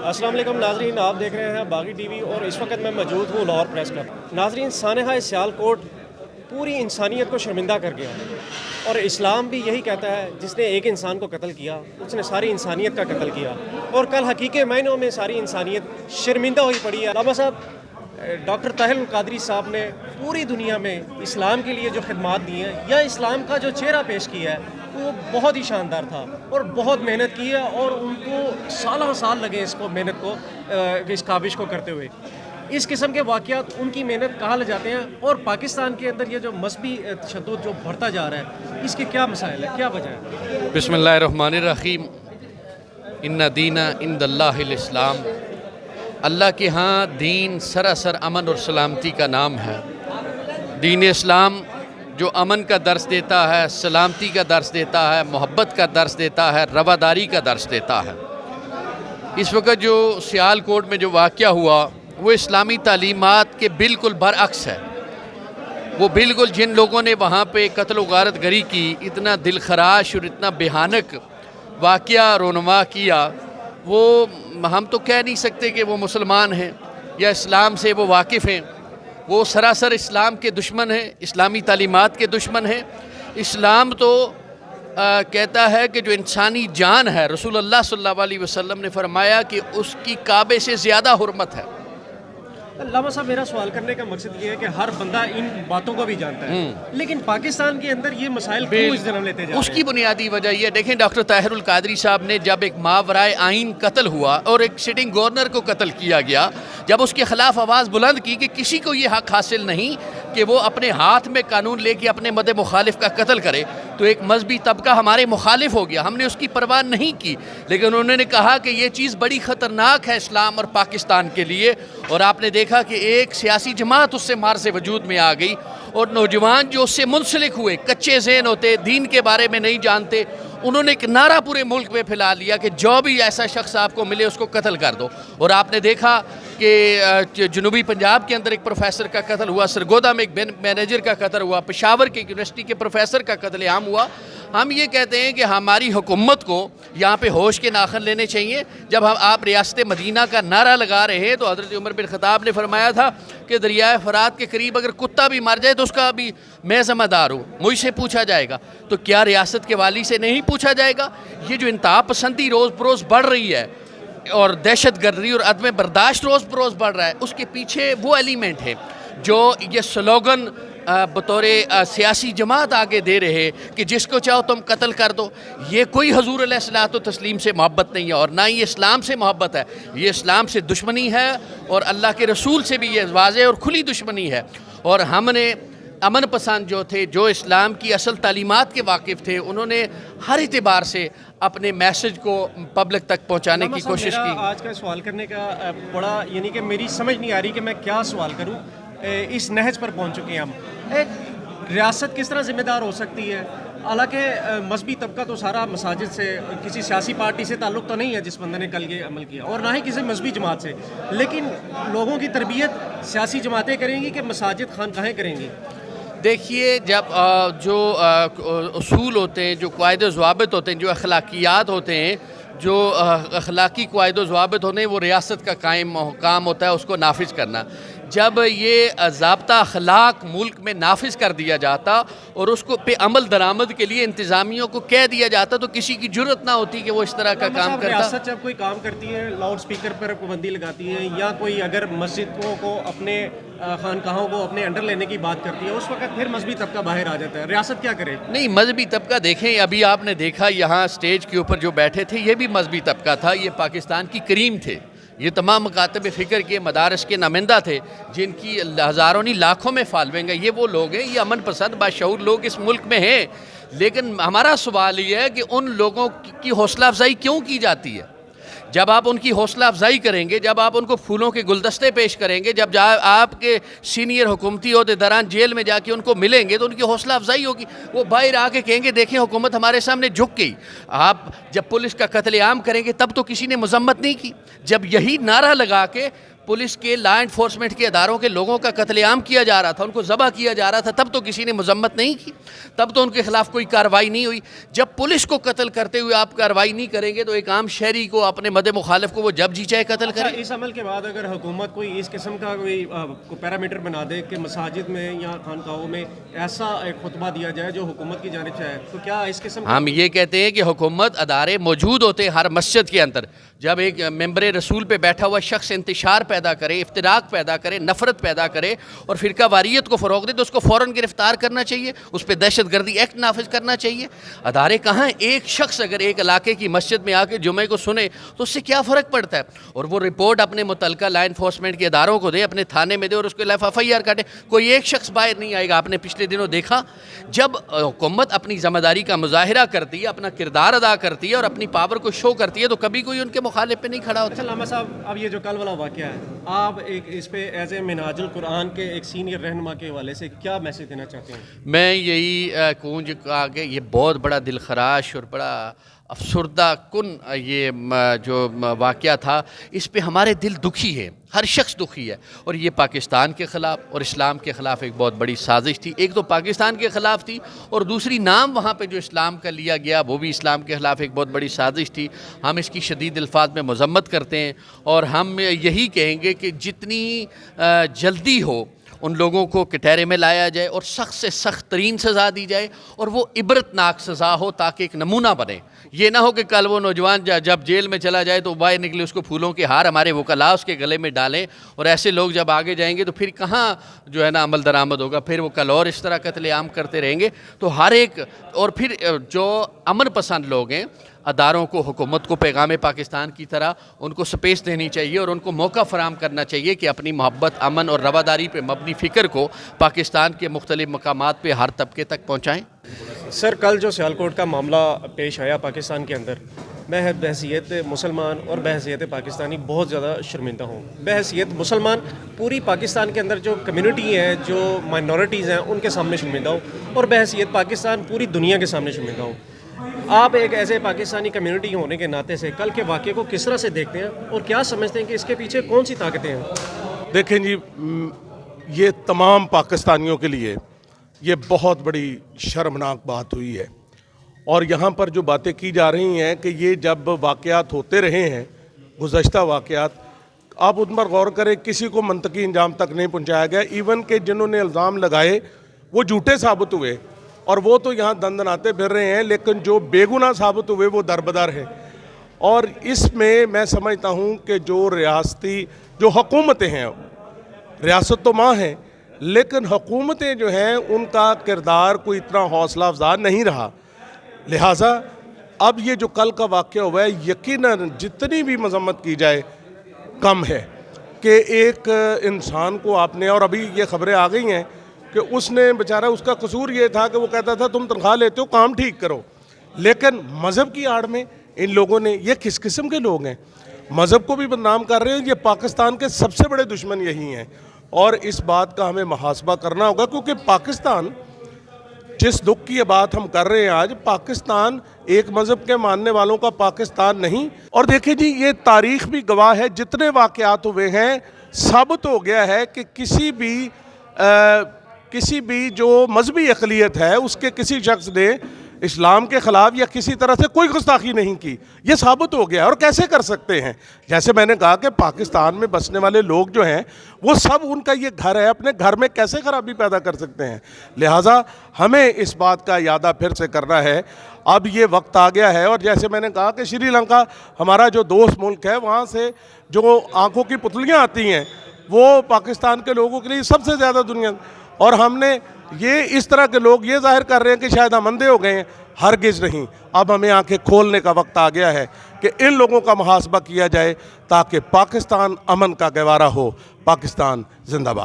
السلام علیکم ناظرین، آپ دیکھ رہے ہیں باغی ٹی وی اور اس وقت میں موجود ہوں لاہور پریس کلب۔ ناظرین، سانحہ سیالکوٹ پوری انسانیت کو شرمندہ کر گیا اور اسلام بھی یہی کہتا ہے جس نے ایک انسان کو قتل کیا اس نے ساری انسانیت کا قتل کیا، اور کل حقیقی معنوں میں ساری انسانیت شرمندہ ہوئی پڑی ہے۔ علامہ صاحب ڈاکٹر طاہر القادری صاحب نے پوری دنیا میں اسلام کے لیے جو خدمات دی ہیں یا اسلام کا جو چہرہ پیش کیا ہے وہ بہت ہی شاندار تھا اور بہت محنت کی ہے، اور ان کو سالہ سال لگے اس کو محنت کو اس کاوش کو کرتے ہوئے۔ اس قسم کے واقعات ان کی محنت کہاں لے جاتے ہیں، اور پاکستان کے اندر یہ جو مذہبی تشدد جو بڑھتا جا رہا ہے اس کے کیا مسائل ہے، کیا وجہ ہے؟ بسم اللہ الرحمن الرحیم۔ ان دین عند اللہ الاسلام، اللہ کے ہاں دین سراسر امن اور سلامتی کا نام ہے۔ دین اسلام جو امن کا درس دیتا ہے، سلامتی کا درس دیتا ہے، محبت کا درس دیتا ہے، رواداری کا درس دیتا ہے۔ اس وقت جو سیالکوٹ میں جو واقعہ ہوا وہ اسلامی تعلیمات کے بالکل برعکس ہے۔ وہ بالکل جن لوگوں نے وہاں پہ قتل و غارت گری کی، اتنا دلخراش اور اتنا بھیانک واقعہ رونما کیا، وہ ہم تو کہہ نہیں سکتے کہ وہ مسلمان ہیں یا اسلام سے وہ واقف ہیں۔ وہ سراسر اسلام کے دشمن ہیں، اسلامی تعلیمات کے دشمن ہیں۔ اسلام تو کہتا ہے کہ جو انسانی جان ہے، رسول اللہ صلی اللہ علیہ وسلم نے فرمایا کہ اس کی کعبے سے زیادہ حرمت ہے۔ علامہ صاحب، میرا سوال کرنے کا مقصد یہ ہے کہ ہر بندہ ان باتوں کو بھی جانتا ہے، لیکن پاکستان کے اندر یہ مسائل کیوں جنم لیتے جا رہے ہیں؟ اس کی بنیادی وجہ یہ دیکھیں، ڈاکٹر طاہر القادری صاحب نے جب ایک ماورائے آئین قتل ہوا اور ایک سٹنگ گورنر کو قتل کیا گیا، جب اس کے خلاف آواز بلند کی کہ کسی کو یہ حق حاصل نہیں کہ وہ اپنے ہاتھ میں قانون لے کے اپنے مد مخالف کا قتل کرے، تو ایک مذہبی طبقہ ہمارے مخالف ہو گیا۔ ہم نے اس کی پرواہ نہیں کی، لیکن انہوں نے کہا کہ یہ چیز بڑی خطرناک ہے اسلام اور پاکستان کے لیے، اور آپ نے دیکھا کہ ایک سیاسی جماعت اس سے مار سے وجود میں آ گئی، اور نوجوان جو اس سے منسلک ہوئے، کچے ذہن ہوتے، دین کے بارے میں نہیں جانتے، انہوں نے ایک نعرہ پورے ملک میں پھیلا لیا کہ جو بھی ایسا شخص آپ کو ملے اس کو قتل کر دو۔ اور آپ نے دیکھا کہ جنوبی پنجاب کے اندر ایک پروفیسر کا قتل ہوا، سرگودا میں ایک مینیجر کا قتل ہوا، پشاور کے یونیورسٹی کے پروفیسر کا قتل عام ہوا۔ ہم یہ کہتے ہیں کہ ہماری حکومت کو یہاں پہ ہوش کے ناخن لینے چاہیے۔ جب آپ ریاست مدینہ کا نعرہ لگا رہے ہیں تو حضرت عمر بن خطاب نے فرمایا تھا کہ دریائے فرات کے قریب اگر کتا بھی مر جائے تو اس کا بھی میں ذمہ دار ہوں، مجھ سے پوچھا جائے گا۔ تو کیا ریاست کے والی سے نہیں پوچھا جائے گا؟ یہ جو انتہا پسندی روز بروز بڑھ رہی ہے اور دہشت گردی اور عدم برداشت روز بروز بڑھ رہا ہے، اس کے پیچھے وہ ایلیمنٹ ہے جو یہ سلوگن بطور سیاسی جماعت آگے دے رہے کہ جس کو چاہو تم قتل کر دو۔ یہ کوئی حضور علیہ الصلوۃ والتسلیم سے محبت نہیں ہے، اور نہ ہی اسلام سے محبت ہے، یہ اسلام سے دشمنی ہے، اور اللہ کے رسول سے بھی یہ واضح اور کھلی دشمنی ہے۔ اور ہم نے امن پسند جو تھے، جو اسلام کی اصل تعلیمات کے واقف تھے، انہوں نے ہر اعتبار سے اپنے میسج کو پبلک تک پہنچانے کی کوشش کی۔ آج کا سوال کرنے کا بڑا یعنی کہ میری سمجھ نہیں آ رہی کہ میں کیا سوال کروں۔ اس نہج پر پہنچ چکے ہیں ہم، ایک ریاست کس طرح ذمہ دار ہو سکتی ہے؟ حالانکہ مذہبی طبقہ تو سارا مساجد سے، کسی سیاسی پارٹی سے تعلق تو نہیں ہے جس بندے نے کل یہ عمل کیا، اور نہ ہی کسی مذہبی جماعت سے، لیکن لوگوں کی تربیت سیاسی جماعتیں کریں گی کہ مساجد خانقاہیں کریں گی؟ دیکھیے، جب جو اصول ہوتے ہیں، جو قواعد و ضوابط ہوتے ہیں، جو اخلاقیات ہوتے ہیں، جو اخلاقی قواعد و ضوابط ہوتے ہیں، وہ ریاست کا کام ہوتا ہے اس کو نافذ کرنا۔ جب یہ ضابطہ اخلاق ملک میں نافذ کر دیا جاتا اور اس کو پہ عمل درآمد کے لیے انتظامیوں کو کہہ دیا جاتا تو کسی کی جرت نہ ہوتی کہ وہ اس طرح کا کام کرتا۔ ریاست جب کوئی کام کرتی ہے، لاؤڈ سپیکر پر پابندی لگاتی ہے، یا کوئی اگر مسجدوں کو اپنے خانقاہوں کو اپنے انڈر لینے کی بات کرتی ہے، اس وقت پھر مذہبی طبقہ باہر آ جاتا ہے۔ ریاست کیا کرے؟ نہیں، مذہبی طبقہ دیکھیں، ابھی آپ نے دیکھا یہاں اسٹیج کے اوپر جو بیٹھے تھے یہ بھی مذہبی طبقہ تھا، یہ پاکستان کی کریم تھے، یہ تمام مکاتب فکر کے مدارس کے نمائندہ تھے جن کی ہزاروں نہیں لاکھوں میں فالوئنگ ہے۔ یہ وہ لوگ ہیں، یہ امن پسند باشعور لوگ اس ملک میں ہیں، لیکن ہمارا سوال یہ ہے کہ ان لوگوں کی حوصلہ افزائی کیوں کی جاتی ہے؟ جب آپ ان کی حوصلہ افزائی کریں گے، جب آپ ان کو پھولوں کے گلدستے پیش کریں گے، جب آپ کے سینئر حکومتی عہدیداران جیل میں جا کے ان کو ملیں گے تو ان کی حوصلہ افزائی ہوگی۔ وہ باہر آ کے کہیں گے دیکھیں حکومت ہمارے سامنے جھک گئی۔ آپ جب پولیس کا قتل عام کریں گے تب تو کسی نے مذمت نہیں کی، جب یہی نعرہ لگا کے पुलिस के लॉ एनफोर्समेंट के अदारों के लोगों का कत्लेआम किया जा रहा था, उनको ज़बह किया जा रहा था, तब तो किसी ने मजम्मत नहीं की, तब तो उनके खिलाफ कोई कार्रवाई नहीं हुई। जब पुलिस को कत्ल करते हुए आप कार्रवाई नहीं करेंगे तो एक आम शहरी को, अपने मद मुखालिफ को वो जब जी चाहे कत्ल करे। इस अमल के बाद अगर हुकूमत कोई इस किस्म का कोई पैरामीटर बना दे कि मसाजिद में या खानकाहों में ऐसा एक खुतबा दिया जाए जो हुकूमत की जानिब से है, तो क्या इस किस्म हम ये कहते हैं कि हुकूमत अदारे मौजूद होते हैं हर मस्जिद के अंदर। जब एक मेंबर रसूल पे बैठा हुआ शख्स इंतशार पैदा करे, इफ्तिराक पैदा करे, नफरत पैदा करे और फिरका वारियत को फ़रोग़ दे तो उसको फ़ौरन गिरफ्तार करना चाहिए, उस पर दहशत गर्दी एक्ट नाफिज करना चाहिए। अदारे कहाँ हैं? एक शख्स अगर एक इलाके की मस्जिद में आके जुमे को सुने तो उससे क्या फ़र्क पड़ता है, और वो रिपोर्ट अपने मुतल्लिका लॉ एनफोर्समेंट के अदारों को दे, अपने थाने में दे और उसके खिलाफ FIR काटे। कोई एक शख्स बाहर नहीं आएगा। आपने पिछले दिनों देखा जब हुकूमत अपनी ज़िम्मेदारी का मुजाहिरा करती है, अपना किरदार अदा करती है और अपनी पावर को शो करती है तो कभी कोई उनके मुखालिफ पे नहीं खड़ा होता। अच्छा लामा साहब, अब ये जो कल वाला वाक़या है, आप एक इस पे एज ए मिनाजुल कुरान के एक सीनियर रहनुमा के हवाले से क्या मैसेज देना चाहते हैं? मैं यही कहूँ कि ये बहुत बड़ा दिलखराश और बड़ा अफसरदा कुन ये जो वाक़या था, इस पे हमारे दिल दुखी है, हर शख्स दुखी है। और ये पाकिस्तान के ख़िलाफ़ और इस्लाम के ख़िलाफ़ एक बहुत बड़ी साजिश थी। एक तो पाकिस्तान के ख़िलाफ़ थी और दूसरी नाम वहाँ पे जो इस्लाम का लिया गया वो भी इस्लाम के ख़िलाफ़ एक बहुत बड़ी साजिश थी। हम इसकी शदीद अल्फाज में मज़म्मत करते हैं और हम यही कहेंगे कि जितनी जल्दी हो उन लोगों को कटहरे में लाया जाए और सख्त से सख्त तरीन सज़ा दी जाए और वो इबरतनाक सज़ा हो ताकि एक नमूना बने। ये ना हो कि कल वो नौजवान जब जेल में चला जाए तो बाहर निकले उसको फूलों के हार हमारे वकला उसके गले में डालें, और ऐसे लोग जब आगे जाएंगे तो फिर कहाँ जो है ना अमल दरामद होगा, फिर वो कल और इस तरह कत्लेआम करते रहेंगे। तो हर एक, और फिर जो अमन पसंद लोग हैं अदारों को, हुकूमत को पैगाम पाकिस्तान की तरह उनको स्पेस देनी चाहिए और उनको मौका फराम करना चाहिए कि अपनी मोहब्बत, अमन और रवादारी पे मबनी फ़िक्र को पाकिस्तान के मुख्तलिफ़ मकामात पे हर तबके तक पहुँचाएँ। सर, कल जो सियालकोट का मामला पेश आया पाकिस्तान के अंदर, मैं बहसीत मुसलमान और बहसीत पाकिस्तानी बहुत ज़्यादा शर्मिंदा हूँ। बहसीत मुसलमान पूरी पाकिस्तान के अंदर जो कम्युनिटी है, जो माइनॉरिटीज़ हैं, उनके सामने शर्मिंदा हूँ, और बहसीत पाकिस्तान पूरी दुनिया के सामने शर्मिंदा हूँ। आप एक ऐसे पाकिस्तानी कम्युनिटी होने के नाते से कल के वाक़े को किस तरह से देखते हैं और क्या समझते हैं कि इसके पीछे कौन सी ताकतें हैं? देखें जी, ये तमाम पाकिस्तानियों के लिए ये बहुत बड़ी शर्मनाक बात हुई है। और यहाँ पर जो बातें की जा रही हैं कि ये जब वाक़यात होते रहे हैं, गुज़श्ता वाक़यात, आप उन पर गौर करें, किसी को मंतकी इंजाम तक नहीं पहुँचाया गया। इवन के जिन्होंने इल्ज़ाम लगाए वो झूठे साबित हुए और वो तो यहाँ दंदनाते फिर रहे हैं, लेकिन जो बेगुनाह साबित हुए वो दरबदर हैं। और इसमें मैं समझता हूँ कि जो रियासती जो हुकूमतें हैं, रियासत तो माँ हैं, लेकिन हुकूमतें जो हैं उनका किरदार कोई इतना हौसला अफजा नहीं रहा। लिहाजा अब ये जो कल का वाक़या हुआ है, यकीनन जितनी भी मजम्मत की जाए कम है कि एक इंसान को आपने, और अभी ये खबरें आ गई हैं कि उसने बेचारा, उसका कसूर ये था कि वो कहता था तुम तनख्वाह लेते हो, काम ठीक करो, लेकिन मज़हब की आड़ में इन लोगों ने, ये किस किस्म के लोग हैं, मज़हब को भी बदनाम कर रहे हैं। ये पाकिस्तान के सबसे बड़े दुश्मन यही हैं और इस बात का हमें मुहासबा करना होगा, क्योंकि पाकिस्तान, जिस दुख की ये बात हम कर रहे हैं आज, पाकिस्तान एक मज़हब के मानने वालों का पाकिस्तान नहीं। और देखिए जी, ये तारीख़ भी गवाह है, जितने वाक़यात हुए हैं साबित हो गया है कि किसी भी जो मजहबी अक़लियत है उसके किसी शख्स ने इस्लाम के ख़िलाफ़ या किसी तरह से कोई गुस्ताखी नहीं की। ये साबित हो गया। और कैसे कर सकते हैं? जैसे मैंने कहा कि पाकिस्तान में बसने वाले लोग जो हैं वो सब, उनका ये घर है, अपने घर में कैसे खराबी पैदा कर सकते हैं? लिहाजा हमें इस बात का यादा फिर से करना है। अब ये वक्त आ गया है। और जैसे मैंने कहा कि श्रीलंका हमारा जो दोस्त मुल्क है, वहाँ से जो आँखों की पुतलियाँ आती हैं वो पाकिस्तान के लोगों के लिए सबसे ज़्यादा दुनिया, और हमने ये इस तरह के लोग ये जाहिर कर रहे हैं कि शायद हम अंधे हो गए हैं। हरगिज़ नहीं। अब हमें आंखें खोलने का वक्त आ गया है कि इन लोगों का मुहासबा किया जाए ताकि पाकिस्तान अमन का गहवारा हो। पाकिस्तान जिंदाबाद।